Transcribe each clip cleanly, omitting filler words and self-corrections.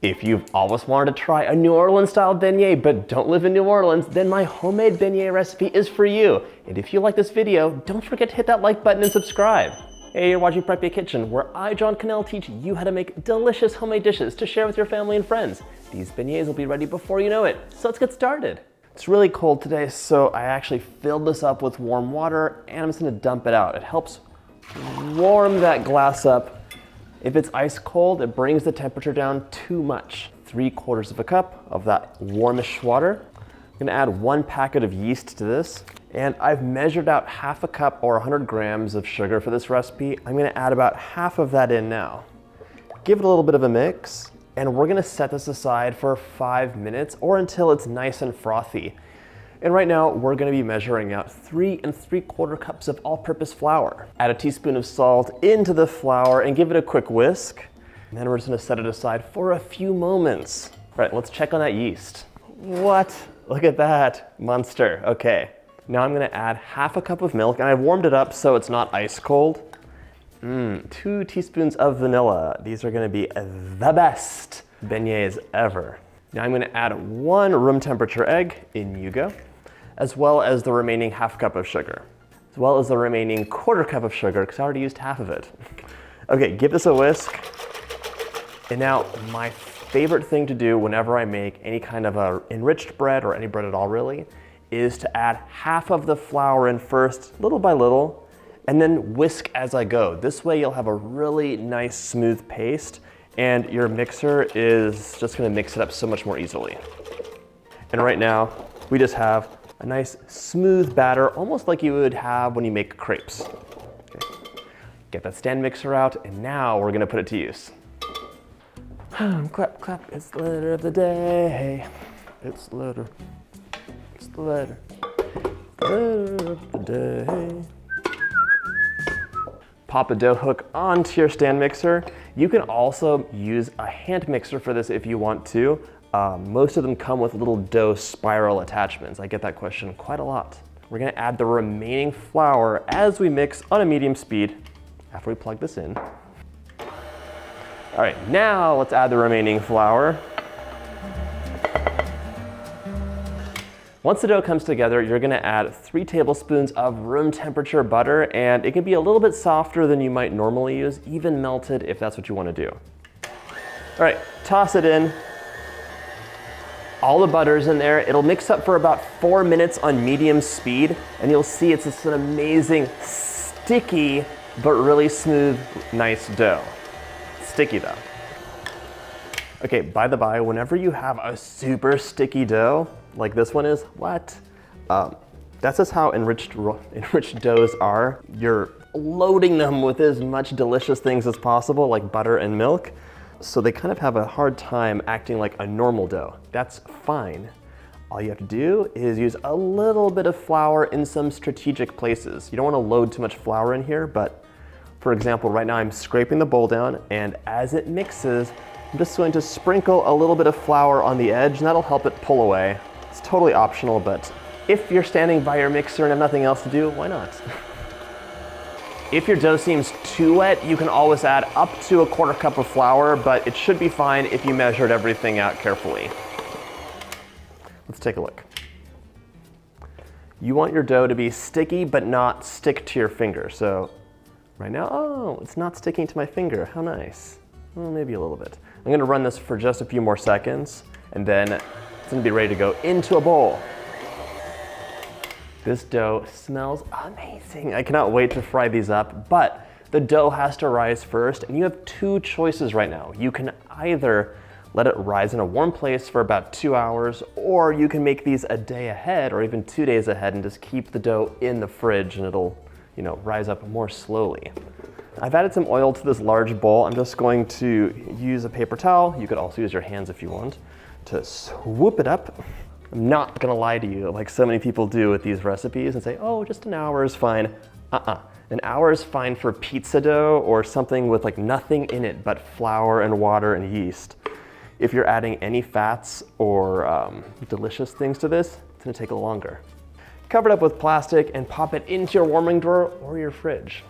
If you've always wanted to try a New Orleans style beignet but don't live in New Orleans, then my homemade beignet recipe is for you. And if you like this video, don't forget to hit that like button and subscribe. Hey, you're watching Prep Your Kitchen, where I, John Cannell, teach you how to make delicious homemade dishes to share with your family and friends. These beignets will be ready before you know it, so let's get started. It's really cold today, so I actually filled this up with warm water and I'm just gonna dump it out. It helps warm that glass up. If it's ice cold, it brings the temperature down too much. 3/4 of a cup of that warmish water. I'm gonna add 1 packet of yeast to this. And I've measured out 1/2 a cup or 100 grams of sugar for this recipe. I'm gonna add about 1/2 of that in now. Give it a little bit of a mix, and we're gonna set this aside for 5 minutes or until it's nice and frothy. And right now, we're gonna be measuring out 3 3/4 cups of all-purpose flour. Add a teaspoon of salt into the flour and give it a quick whisk. And then we're just gonna set it aside for a few moments. All right, let's check on that yeast. What? Look at that, monster. Okay, now I'm gonna add 1/2 a cup of milk, and I've warmed it up so it's not ice cold. 2 teaspoons of vanilla. These are gonna be the best beignets ever. Now I'm gonna add 1 room temperature egg, in you go, as well as the remaining 1/2 cup of sugar, as well as the remaining 1/4 cup of sugar, because I already used 1/2 of it. Okay, give this a whisk. And now my favorite thing to do whenever I make any kind of a enriched bread, or any bread at all really, is to add 1/2 of the flour in first, little by little, and then whisk as I go. This way you'll have a really nice smooth paste, and your mixer is just gonna mix it up so much more easily. And right now, we just have a nice smooth batter, almost like you would have when you make crepes. Okay. Get that stand mixer out, and now we're gonna put it to use. Clap, clap, it's the letter of the day. It's the letter, it's the letter of the day. Pop a dough hook onto your stand mixer. You can also use a hand mixer for this if you want to. Most of them come with little dough spiral attachments. I get that question quite a lot. We're gonna add the remaining flour as we mix on a medium speed after we plug this in. All right, now let's add the remaining flour. Once the dough comes together, you're gonna add 3 tablespoons of room temperature butter, and it can be a little bit softer than you might normally use, even melted if that's what you wanna do. All right, toss it in. All the butter's in there. It'll mix up for about 4 minutes on medium speed, and you'll see it's just an amazing, sticky, but really smooth, nice dough. Sticky though. Okay, by the by, whenever you have a super sticky dough, like this one is, that's just how enriched doughs are. You're loading them with as much delicious things as possible, like butter and milk. So they kind of have a hard time acting like a normal dough. That's fine. All you have to do is use a little bit of flour in some strategic places. You don't want to load too much flour in here, but for example, right now I'm scraping the bowl down, and as it mixes, I'm just going to sprinkle a little bit of flour on the edge, and that'll help it pull away. It's totally optional, but if you're standing by your mixer and have nothing else to do, why not? If your dough seems too wet, you can always add up to 1/4 cup of flour, but it should be fine if you measured everything out carefully. Let's take a look. You want your dough to be sticky, but not stick to your finger. So right now, oh, it's not sticking to my finger. How nice. Well, maybe a little bit. I'm gonna run this for just a few more seconds, and then it's gonna be ready to go into a bowl. This dough smells amazing. I cannot wait to fry these up, but the dough has to rise first, and you have 2 choices right now. You can either let it rise in a warm place for about 2 hours, or you can make these a day ahead or even 2 days ahead and just keep the dough in the fridge, and it'll, rise up more slowly. I've added some oil to this large bowl. I'm just going to use a paper towel. You could also use your hands if you want to swoop it up. I'm not gonna lie to you, like so many people do with these recipes and say, oh, just an hour is fine. An hour is fine for pizza dough or something with like nothing in it but flour and water and yeast. If you're adding any fats or delicious things to this, it's gonna take a little longer. Cover it up with plastic and pop it into your warming drawer or your fridge.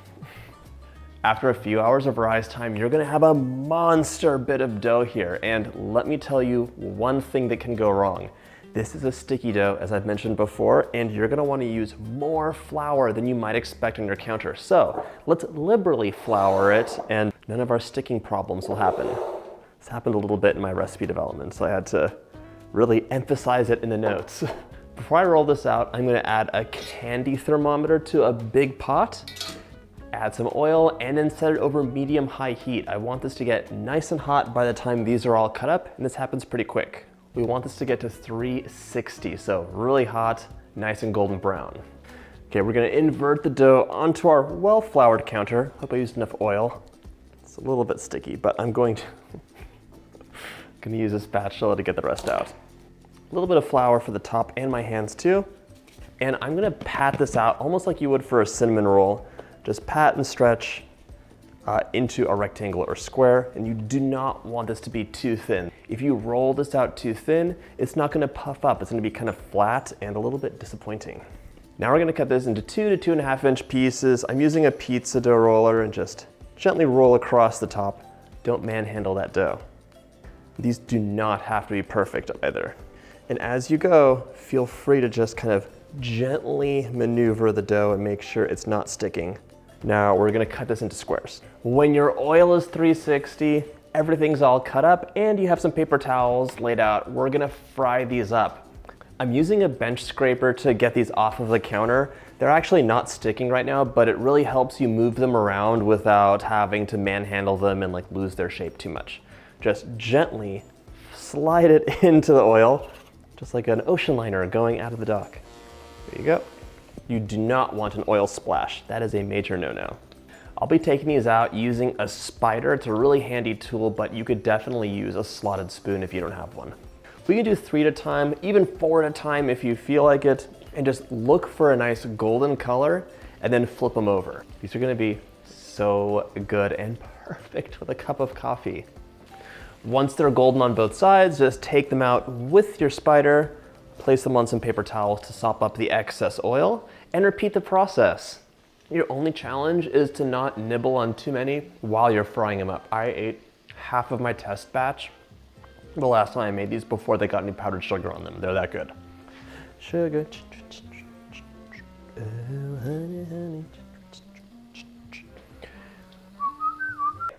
After a few hours of rise time, you're gonna have a monster bit of dough here. And let me tell you one thing that can go wrong. This is a sticky dough, as I've mentioned before, and you're gonna wanna use more flour than you might expect on your counter. So let's liberally flour it and none of our sticking problems will happen. This happened a little bit in my recipe development, so I had to really emphasize it in the notes. Before I roll this out, I'm gonna add a candy thermometer to a big pot, add some oil, and then set it over medium-high heat. I want this to get nice and hot by the time these are all cut up, and this happens pretty quick. We want this to get to 360, so really hot, nice and golden brown. Okay, we're gonna invert the dough onto our well-floured counter. Hope I used enough oil. It's a little bit sticky, but I'm going to use a spatula to get the rest out. A little bit of flour for the top and my hands too. And I'm gonna pat this out almost like you would for a cinnamon roll. Just pat and stretch into a rectangle or square, and you do not want this to be too thin. If you roll this out too thin, it's not gonna puff up. It's gonna be kind of flat and a little bit disappointing. Now we're gonna cut this into 2 to 2.5 inch pieces. I'm using a pizza dough roller and just gently roll across the top. Don't manhandle that dough. These do not have to be perfect either. And as you go, feel free to just kind of gently maneuver the dough and make sure it's not sticking. Now we're gonna cut this into squares. When your oil is 360, everything's all cut up and you have some paper towels laid out, we're gonna fry these up. I'm using a bench scraper to get these off of the counter. They're actually not sticking right now, but it really helps you move them around without having to manhandle them and like lose their shape too much. Just gently slide it into the oil, just like an ocean liner going out of the dock. There you go. You do not want an oil splash. That is a major no-no. I'll be taking these out using a spider. It's a really handy tool, but you could definitely use a slotted spoon if you don't have one. We can do 3 at a time, even 4 at a time if you feel like it, and just look for a nice golden color and then flip them over. These are gonna be so good and perfect with a cup of coffee. Once they're golden on both sides, just take them out with your spider, place them on some paper towels to sop up the excess oil, and repeat the process. Your only challenge is to not nibble on too many while you're frying them up. I ate half of my test batch the last time I made these before they got any powdered sugar on them. They're that good. Sugar. Oh, honey, honey.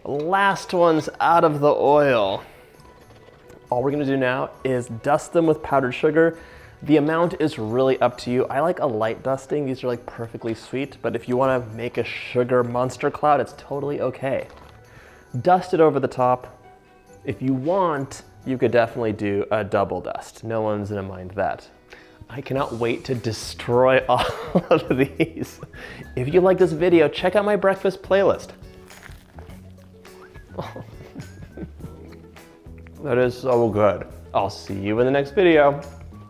Last one's out of the oil. All we're gonna do now is dust them with powdered sugar. The amount is really up to you. I like a light dusting. These are like perfectly sweet, but if you wanna make a sugar monster cloud, it's totally okay. Dust it over the top. If you want, you could definitely do a double dust. No one's gonna mind that. I cannot wait to destroy all of these. If you like this video, check out my breakfast playlist. That is so good. I'll see you in the next video.